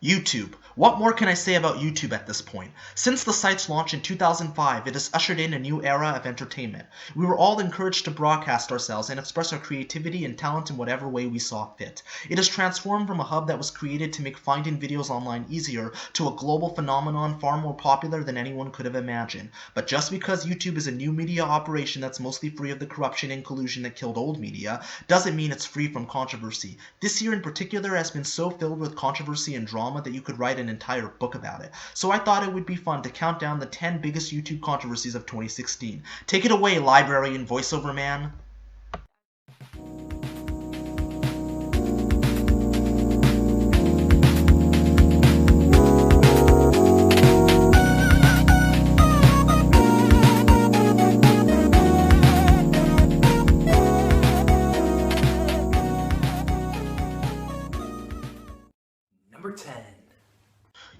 YouTube. What more can I say about YouTube at this point? Since the site's launch in 2005, it has ushered in a new era of entertainment. We were all encouraged to broadcast ourselves and express our creativity and talent in whatever way we saw fit. It has transformed from a hub that was created to make finding videos online easier to a global phenomenon far more popular than anyone could have imagined. But just because YouTube is a new media operation that's mostly free of the corruption and collusion that killed old media, doesn't mean it's free from controversy. This year in particular has been so filled with controversy and drama that you could write an entire book about it. So I thought it would be fun to count down the 10 biggest YouTube controversies of 2016. Take it away, library and voiceover man. Number 10.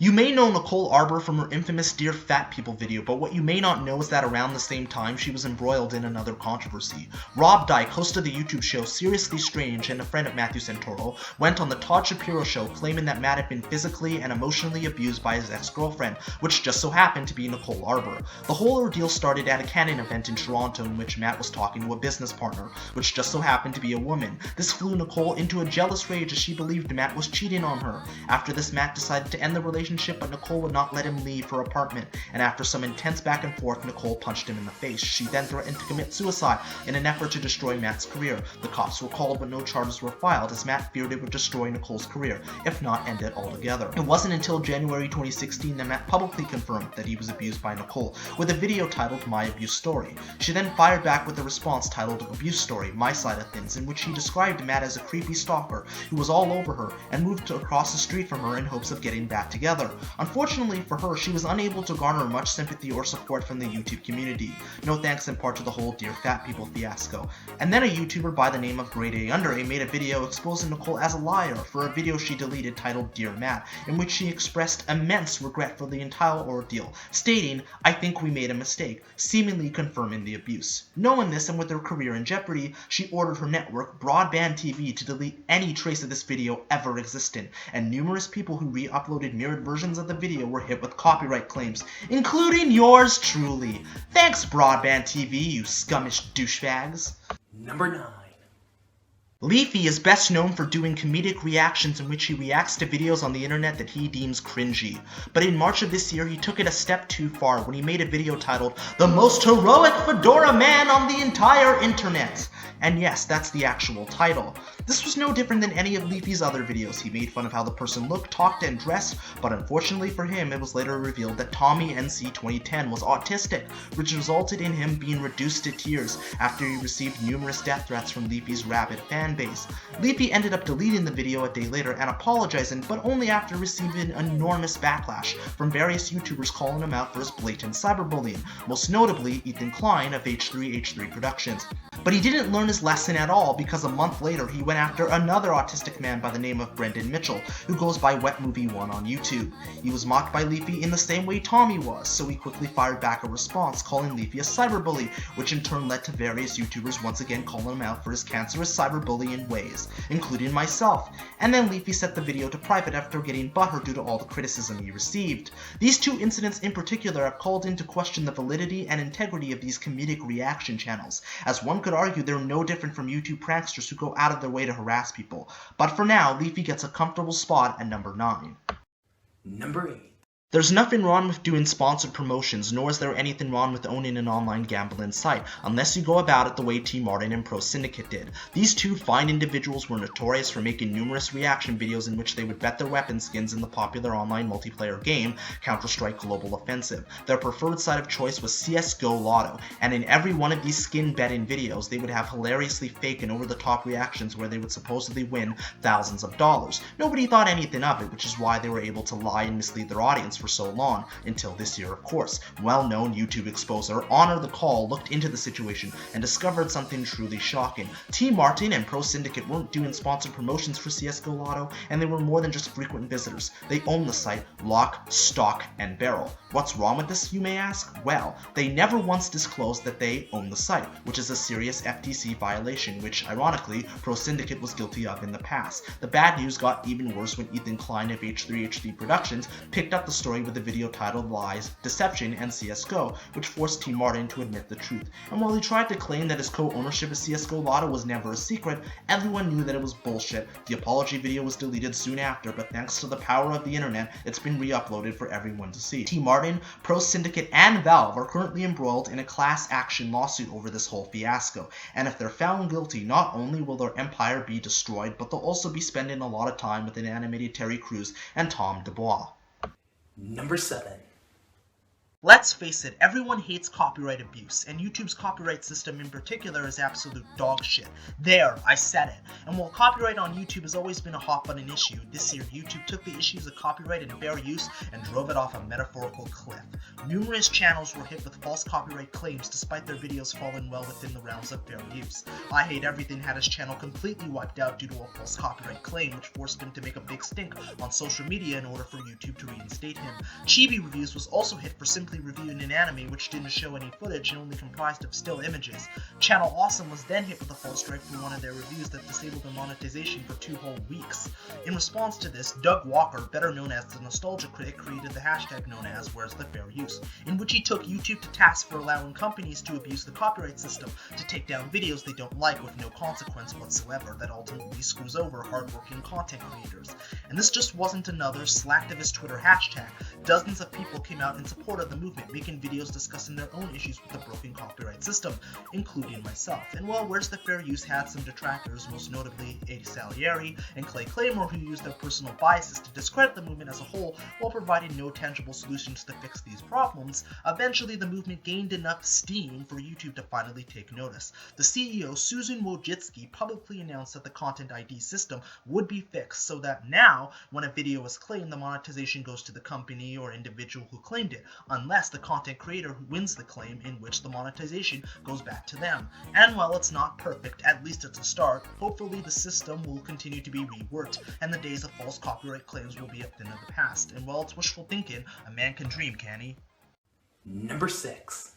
You may know Nicole Arbour from her infamous Dear Fat People video, but what you may not know is that around the same time she was embroiled in another controversy. Rob Dyke, host of the YouTube show Seriously Strange and a friend of Matthew Santoro, went on the Todd Shapiro show claiming that Matt had been physically and emotionally abused by his ex-girlfriend, which just so happened to be Nicole Arbour. The whole ordeal started at a Canon event in Toronto in which Matt was talking to a business partner, which just so happened to be a woman. This flew Nicole into a jealous rage as she believed Matt was cheating on her. After this, Matt decided to end the relationship, but Nicole would not let him leave her apartment, and after some intense back and forth, Nicole punched him in the face. She then threatened to commit suicide in an effort to destroy Matt's career. The cops were called, but no charges were filed, as Matt feared it would destroy Nicole's career, if not end it altogether. It wasn't until January 2016 that Matt publicly confirmed that he was abused by Nicole, with a video titled My Abuse Story. She then fired back with a response titled Abuse Story, My Side of Things, in which she described Matt as a creepy stalker who was all over her and moved across the street from her in hopes of getting back together. Unfortunately for her, she was unable to garner much sympathy or support from the YouTube community. No thanks in part to the whole Dear Fat People fiasco. And then a YouTuber by the name of Grade A Under A made a video exposing Nicole as a liar for a video she deleted titled Dear Matt, in which she expressed immense regret for the entire ordeal, stating, "I think we made a mistake," seemingly confirming the abuse. Knowing this and with her career in jeopardy, she ordered her network, Broadband TV, to delete any trace of this video ever existing, and numerous people who re-uploaded mirrored versions of the video were hit with copyright claims, including yours truly. Thanks, Broadband TV, you scummish douchebags. Number 9. Leafy is best known for doing comedic reactions in which he reacts to videos on the internet that he deems cringy. But in March of this year, he took it a step too far when he made a video titled The Most Heroic Fedora Man on the Entire Internet. And yes, that's the actual title. This was no different than any of Leafy's other videos. He made fun of how the person looked, talked, and dressed, but unfortunately for him, it was later revealed that Tommy NC 2010 was autistic, which resulted in him being reduced to tears after he received numerous death threats from Leafy's rabid fan base. Leafy ended up deleting the video a day later and apologizing, but only after receiving enormous backlash from various YouTubers calling him out for his blatant cyberbullying, most notably Ethan Klein of H3H3 Productions. But he didn't learn his lesson at all, because a month later he went after another autistic man by the name of Brendan Mitchell, who goes by Wet Movie 1 on YouTube. He was mocked by Leafy in the same way Tommy was, so he quickly fired back a response calling Leafy a cyberbully, which in turn led to various YouTubers once again calling him out for his cancerous cyberbullying ways, including myself. And then Leafy set the video to private after getting butthurt due to all the criticism he received. These two incidents in particular have called into question the validity and integrity of these comedic reaction channels, as one could argue they're no different from YouTube pranksters who go out of their way to harass people. But for now, Leafy gets a comfortable spot at number 9. Number 8. There's nothing wrong with doing sponsored promotions, nor is there anything wrong with owning an online gambling site, unless you go about it the way T. Martin and Pro Syndicate did. These two fine individuals were notorious for making numerous reaction videos in which they would bet their weapon skins in the popular online multiplayer game, Counter-Strike Global Offensive. Their preferred site of choice was CSGO Lotto, and in every one of these skin betting videos, they would have hilariously fake and over-the-top reactions where they would supposedly win thousands of dollars. Nobody thought anything of it, which is why they were able to lie and mislead their audience for so long, until this year of course. Well-known YouTube exposer Honor the Call looked into the situation and discovered something truly shocking. T. Martin and Pro Syndicate weren't doing sponsored promotions for CSGO Lotto, and they were more than just frequent visitors. They own the site lock, stock, and barrel. What's wrong with this, you may ask? Well, they never once disclosed that they own the site, which is a serious FTC violation, which, ironically, Pro Syndicate was guilty of in the past. The bad news got even worse when Ethan Klein of H3HD Productions picked up the story with a video titled Lies, Deception, and CSGO, which forced T. Martin to admit the truth. And while he tried to claim that his co-ownership of CSGO Lotto was never a secret, everyone knew that it was bullshit. The apology video was deleted soon after, but thanks to the power of the internet, it's been re-uploaded for everyone to see. T. Martin, Pro Syndicate, and Valve are currently embroiled in a class action lawsuit over this whole fiasco, and if they're found guilty, not only will their empire be destroyed, but they'll also be spending a lot of time with an animated Terry Crews and Tom DuBois. Number 7. Let's face it, everyone hates copyright abuse, and YouTube's copyright system in particular is absolute dog shit. There, I said it. And while copyright on YouTube has always been a hot button issue, this year YouTube took the issues of copyright and fair use and drove it off a metaphorical cliff. Numerous channels were hit with false copyright claims despite their videos falling well within the realms of fair use. I Hate Everything had his channel completely wiped out due to a false copyright claim, which forced him to make a big stink on social media in order for YouTube to reinstate him. Chibi Reviews was also hit for simply reviewing an anime which didn't show any footage and only comprised of still images. Channel Awesome was then hit with a false strike for one of their reviews that disabled their monetization for 2 whole weeks. In response to this, Doug Walker, better known as the Nostalgia Critic, created the hashtag known as Where's the Fair Use, in which he took YouTube to task for allowing companies to abuse the copyright system to take down videos they don't like with no consequence whatsoever that ultimately screws over hardworking content creators. And this just wasn't another Slacktivist Twitter hashtag. Dozens of people came out in support of the movement, making videos discussing their own issues with the broken copyright system, including myself. And while Where's the Fair Use had some detractors, most notably A. Salieri and Clay Claymore, who used their personal biases to discredit the movement as a whole while providing no tangible solutions to fix these problems, eventually the movement gained enough steam for YouTube to finally take notice. The CEO, Susan Wojcicki, publicly announced that the Content ID system would be fixed so that now, when a video is claimed, the monetization goes to the company or individual who claimed it, unless the content creator who wins the claim, in which the monetization goes back to them. And while it's not perfect, at least it's a start. Hopefully the system will continue to be reworked, and the days of false copyright claims will be a thing of the past. And while it's wishful thinking, a man can dream, can he? Number 6.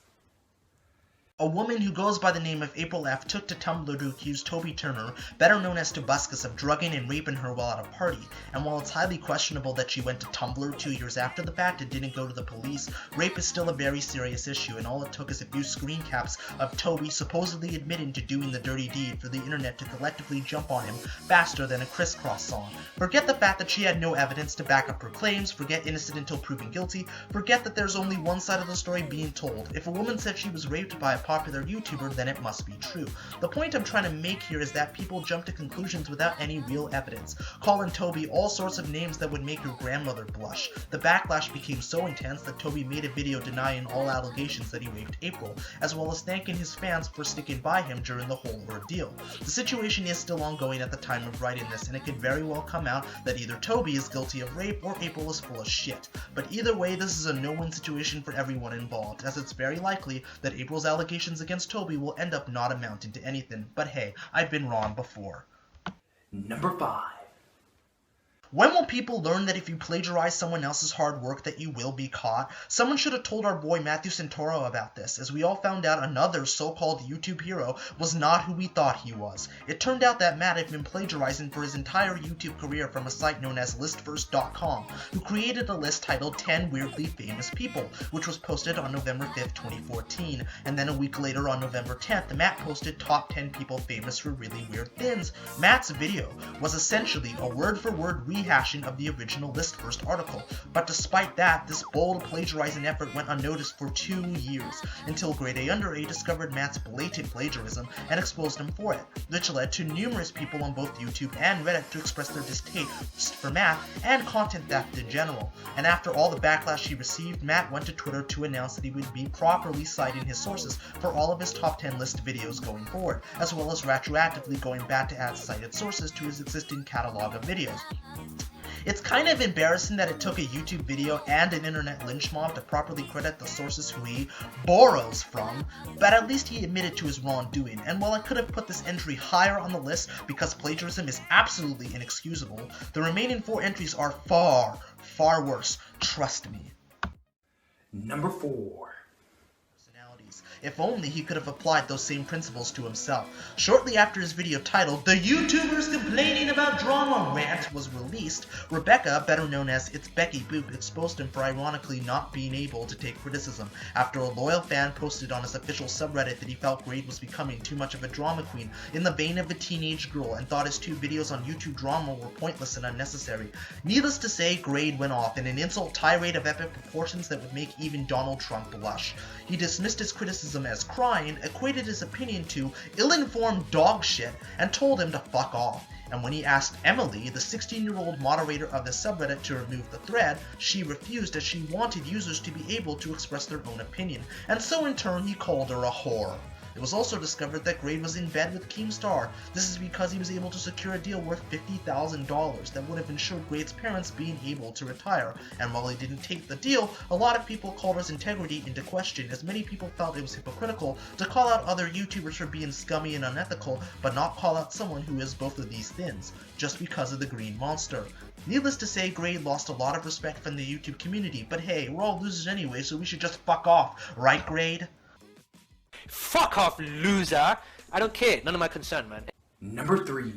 A woman who goes by the name of April F. took to Tumblr to accuse Toby Turner, better known as ThatKidDouglas, of drugging and raping her while at a party. And while it's highly questionable that she went to Tumblr 2 years after the fact and didn't go to the police, rape is still a very serious issue, and all it took is a few screen caps of Toby supposedly admitting to doing the dirty deed for the internet to collectively jump on him faster than a crisscross song. Forget the fact that she had no evidence to back up her claims, forget innocent until proven guilty, forget that there's only one side of the story being told. If a woman said she was raped by a popular YouTuber, then it must be true. The point I'm trying to make here is that people jump to conclusions without any real evidence, calling Toby all sorts of names that would make your grandmother blush. The backlash became so intense that Toby made a video denying all allegations that he raped April, as well as thanking his fans for sticking by him during the whole ordeal. The situation is still ongoing at the time of writing this, and it could very well come out that either Toby is guilty of rape or April is full of shit. But either way, this is a no-win situation for everyone involved, as it's very likely that April's allegations against Toby will end up not amounting to anything. But hey, I've been wrong before. Number 5. When will people learn that if you plagiarize someone else's hard work that you will be caught? Someone should have told our boy Matthew Santoro about this, as we all found out another so-called YouTube hero was not who we thought he was. It turned out that Matt had been plagiarizing for his entire YouTube career from a site known as listverse.com, who created a list titled 10 Weirdly Famous People, which was posted on November 5th, 2014, and then a week later on November 10th, Matt posted top 10 people famous for really weird things. Matt's video was essentially a word-for-word rehashing of the original Listverse article, but despite that, this bold plagiarizing effort went unnoticed for 2 years, until Grade A Under A discovered Matt's blatant plagiarism and exposed him for it, which led to numerous people on both YouTube and Reddit to express their distaste for Matt and content theft in general. And after all the backlash he received, Matt went to Twitter to announce that he would be properly citing his sources for all of his top 10 list videos going forward, as well as retroactively going back to add cited sources to his existing catalog of videos. It's kind of embarrassing that it took a YouTube video and an internet lynch mob to properly credit the sources who he borrows from, but at least he admitted to his wrongdoing, and while I could have put this entry higher on the list because plagiarism is absolutely inexcusable, the remaining 4 entries are far, far worse, trust me. Number 4. If only he could have applied those same principles to himself. Shortly after his video titled "The YouTubers Complaining About Drama Rant" was released, Rebecca, better known as It's Becky Boop, exposed him for ironically not being able to take criticism after a loyal fan posted on his official subreddit that he felt Grade was becoming too much of a drama queen in the vein of a teenage girl and thought his 2 videos on YouTube drama were pointless and unnecessary. Needless to say, Grade went off in an insult tirade of epic proportions that would make even Donald Trump blush. He dismissed his criticism as crying, equated his opinion to ill-informed dog shit, and told him to fuck off. And when he asked Emily, the 16-year-old moderator of the subreddit, to remove the thread, she refused as she wanted users to be able to express their own opinion, and so in turn he called her a whore. It was also discovered that Grade was in bed with Kemstar. This is because he was able to secure a deal worth $50,000 that would have ensured Grade's parents being able to retire, and while he didn't take the deal, a lot of people called his integrity into question, as many people felt it was hypocritical to call out other YouTubers for being scummy and unethical, but not call out someone who is both of these things, just because of the green monster. Needless to say, Grade lost a lot of respect from the YouTube community, but hey, we're all losers anyway, so we should just fuck off, right Grade? Fuck off, loser! I don't care, none of my concern, man. Number 3.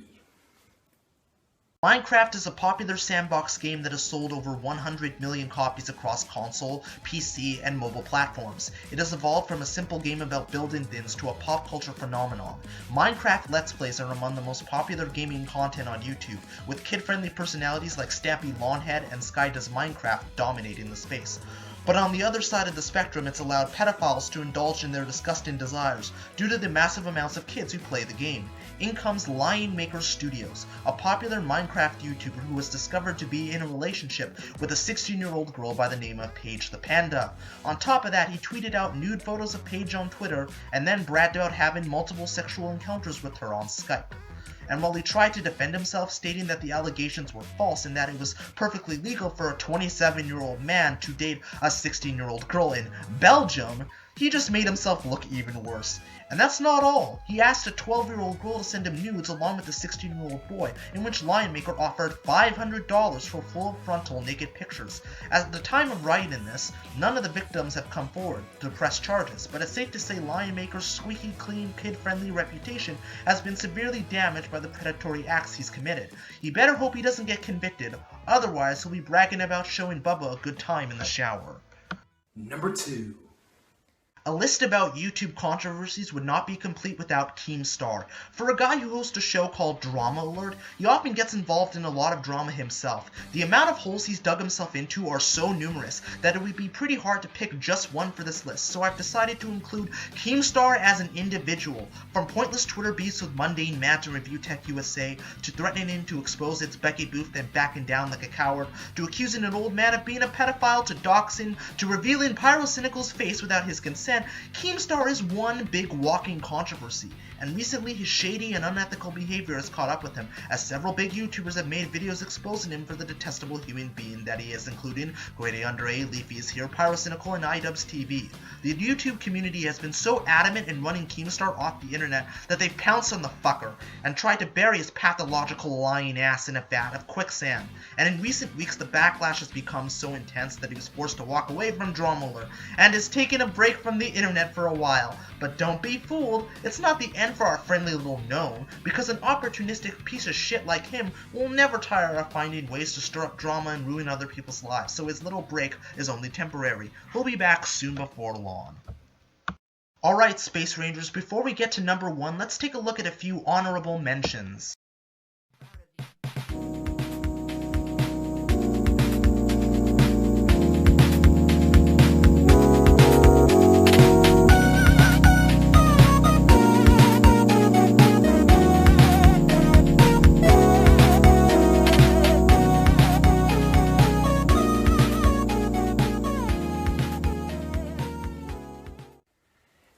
Minecraft is a popular sandbox game that has sold over 100 million copies across console, PC, and mobile platforms. It has evolved from a simple game about building things to a pop culture phenomenon. Minecraft Let's Plays are among the most popular gaming content on YouTube, with kid-friendly personalities like Stampy Lawnhead and Sky Does Minecraft dominating the space. But on the other side of the spectrum, it's allowed pedophiles to indulge in their disgusting desires due to the massive amounts of kids who play the game. In comes Lion Maker Studios, a popular Minecraft YouTuber who was discovered to be in a relationship with a 16-year-old girl by the name of Paige the Panda. On top of that, he tweeted out nude photos of Paige on Twitter and then bragged about having multiple sexual encounters with her on Skype. And while he tried to defend himself, stating that the allegations were false and that it was perfectly legal for a 27-year-old man to date a 16-year-old girl in Belgium, he just made himself look even worse. And that's not all. He asked a 12-year-old girl to send him nudes along with a 16-year-old boy, in which Lion Maker offered $500 for full frontal naked pictures. At the time of writing this, none of the victims have come forward to press charges, but it's safe to say Lion Maker's squeaky clean, kid-friendly reputation has been severely damaged by the predatory acts he's committed. He better hope he doesn't get convicted, otherwise he'll be bragging about showing Bubba a good time in the shower. Number 2. A list about YouTube controversies would not be complete without Kemstar. For a guy who hosts a show called Drama Alert, he often gets involved in a lot of drama himself. The amount of holes he's dug himself into are so numerous that it would be pretty hard to pick just one for this list, so I've decided to include Kemstar as an individual. From pointless Twitter beefs with Mundane Matt to Review Tech USA, to threatening him to expose It's Becky Booth then backing down like a coward, to accusing an old man of being a pedophile, to doxing, to revealing Pyrocynical's face without his consent, Kemstar is one big walking controversy, and recently his shady and unethical behavior has caught up with him, as several big YouTubers have made videos exposing him for the detestable human being that he is, including Grady Andre, Leafy is here, Pyrocynical, and iDubbbz TV. The YouTube community has been so adamant in running Kemstar off the internet that they've pounced on the fucker and tried to bury his pathological lying ass in a vat of quicksand. And in recent weeks the backlash has become so intense that he was forced to walk away from Drama Alert and has taken a break from the internet for a while. But don't be fooled, it's not the end for our friendly little gnome, because an opportunistic piece of shit like him will never tire of finding ways to stir up drama and ruin other people's lives, so his little break is only temporary. He'll be back soon before long. Alright, Space Rangers, before we get to number 1, let's take a look at a few honorable mentions.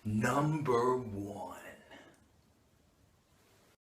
Number 1.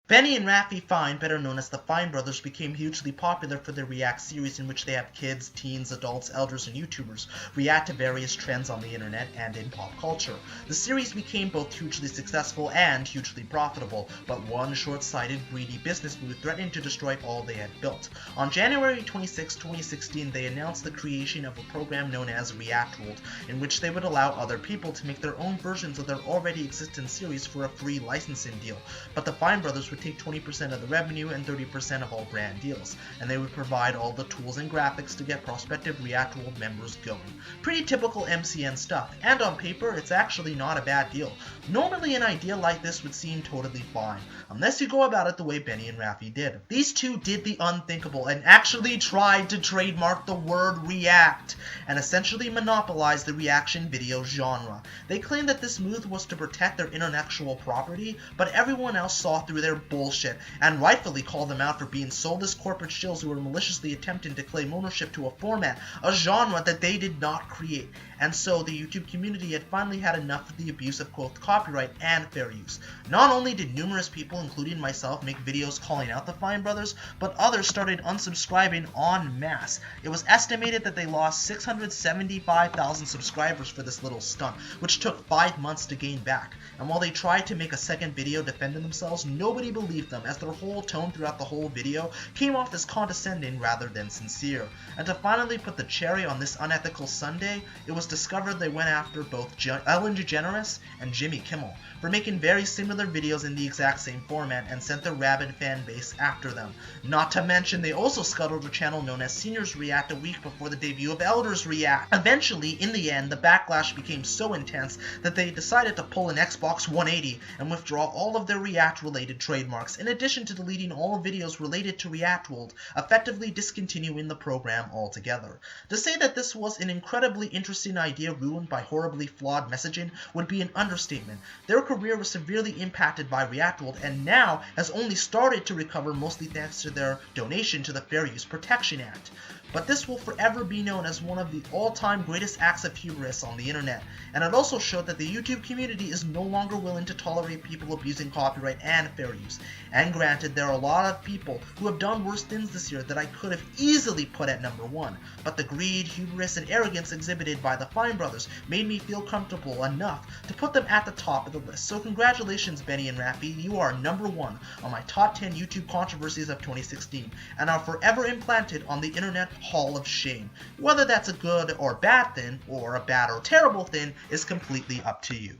Benny and Raffi Fine, better known as the Fine Brothers, became hugely popular for their React series in which they have kids, teens, adults, elders, and YouTubers react to various trends on the internet and in pop culture. The series became both hugely successful and hugely profitable, but one short-sighted, greedy business move threatened to destroy all they had built. On January 26, 2016, they announced the creation of a program known as reuploaded, in which they would allow other people to make their own versions of their already existing series for a free licensing deal, but the Fine Brothers would take 20% of the revenue and 30% of all brand deals, and they would provide all the tools and graphics to get prospective reuploaded members going. Pretty typical MCN stuff, and on paper, it's actually not a bad deal. Normally an idea like this would seem totally fine, unless you go about it the way Benny and Raffi did. These two did the unthinkable and actually tried to trademark the word react, and essentially monopolize the reaction video genre. They claimed that this move was to protect their intellectual property, but everyone else saw through their bullshit, and rightfully called them out for being soulless corporate shills who were maliciously attempting to claim ownership to a format, a genre that they did not create. And so the YouTube community had finally had enough of the abuse of both copyright and fair use. Not only did numerous people, including myself, make videos calling out the Fine Brothers, but others started unsubscribing en masse. It was estimated that they lost 675,000 subscribers for this little stunt, which took 5 months to gain back. And while they tried to make a second video defending themselves, nobody believed them, as their whole tone throughout the whole video came off as condescending rather than sincere. And to finally put the cherry on this unethical sundae, it was discovered they went after both Ellen DeGeneres and Jimmy Kimmel for making very similar videos in the exact same format and sent their rabid fan base after them. Not to mention, they also scuttled a channel known as Seniors React a week before the debut of Elders React. Eventually, in the end, the backlash became so intense that they decided to pull an Xbox 180 and withdraw all of their React-related trademarks, in addition to deleting all videos related to reuploaded, effectively discontinuing the program altogether. To say that this was an incredibly interesting idea ruined by horribly flawed messaging would be an understatement. Their career was severely impacted by reuploaded and now has only started to recover, mostly thanks to their donation to the Fair Use Protection Act. But this will forever be known as one of the all-time greatest acts of hubris on the internet, and it also showed that the YouTube community is no longer willing to tolerate people abusing copyright and fair use. And granted, there are a lot of people who have done worse things this year that I could have easily put at number 1, but the greed, hubris, and arrogance exhibited by the Fine Brothers made me feel comfortable enough to put them at the top of the list. So congratulations, Benny and Raffi, you are number 1 on my top 10 YouTube controversies of 2016, and are forever implanted on the internet Hall of Shame. Whether that's a good or bad thing, or a bad or terrible thing, is completely up to you.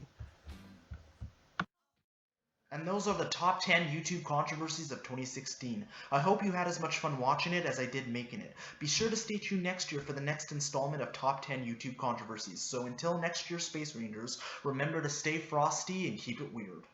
And those are the top 10 YouTube controversies of 2016. I hope you had as much fun watching it as I did making it. Be sure to stay tuned next year for the next installment of Top 10 YouTube Controversies. So until next year, Space Rangers, remember to stay frosty and keep it weird.